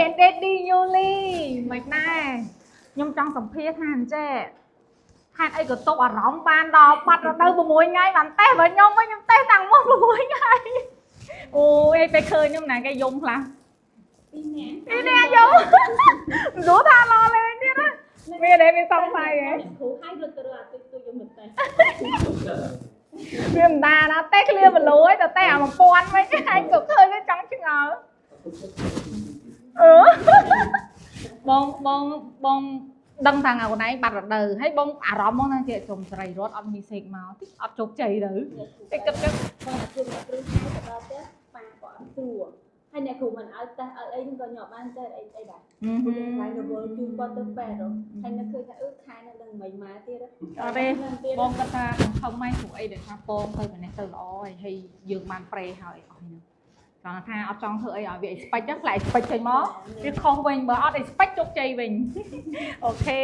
and Daddy Yuli មិនដែរខ្ញុំចង់សម្ភាសថាអញ្ចេះហេតុអីក៏ຕົកអារម្មណ៍បានដល់បាត់ទៅ6ថ្ងៃបានតេស្តបើខ្ញុំវិញខ្ញុំតេស្តតាំងមក6ថ្ងៃអូយឯងពេលឃើញខ្ញុំណាគេយំខ្លះពីអ្នកយំមិនรู้ថាឡលេងទៀតណាមានតែវាសង្ស័យហ៎គ្រូឲ្យរត់ទៅរកអាទិត្យយំមិនតេស្តវាមិនដាណាតេស្តឃ្លាបលួយទៅតេស្តអា1000វិញឯងក៏ឃើញចង់ឆ្ងល់បងដឹងថាថ្ងៃណៃបាត់រដូវហើយបងអារម្មណ៍មកថាជាចំស្រីរត់អត់មានសេកមកតិចអត់ជោគជ័យទៅតែគិតចឹងបងអាគ្រូឲ្យទៅដល់ផ្ទះប៉ាក៏អត់ស្រួលហើយអ្នកគ្រូមិនឲ្យតេស្តឲ្យអីក៏ញ៉ាំបានតេស្តអីដែរថ្ងៃនៅវល់ជូនគាត់ទៅពេទ្យហើយនៅឃើញថាខែនៅនឹងមិនមកទៀតអត់ទេបងគាត់ថាខំមិនព្រោះអីដែលថាពងទៅម្នេះទៅល្អហើយយើងបានប្រេហើយអស់ហ្នឹងគាត់ថាអត់ចង់ធ្វើអីឲ្យវាអេស្ពេចហ្នឹងខ្លាចអេស្ពេចចេញមកវាខុសវិញបើអត់អេស្ពេចជោគជ័យវិញអូខេ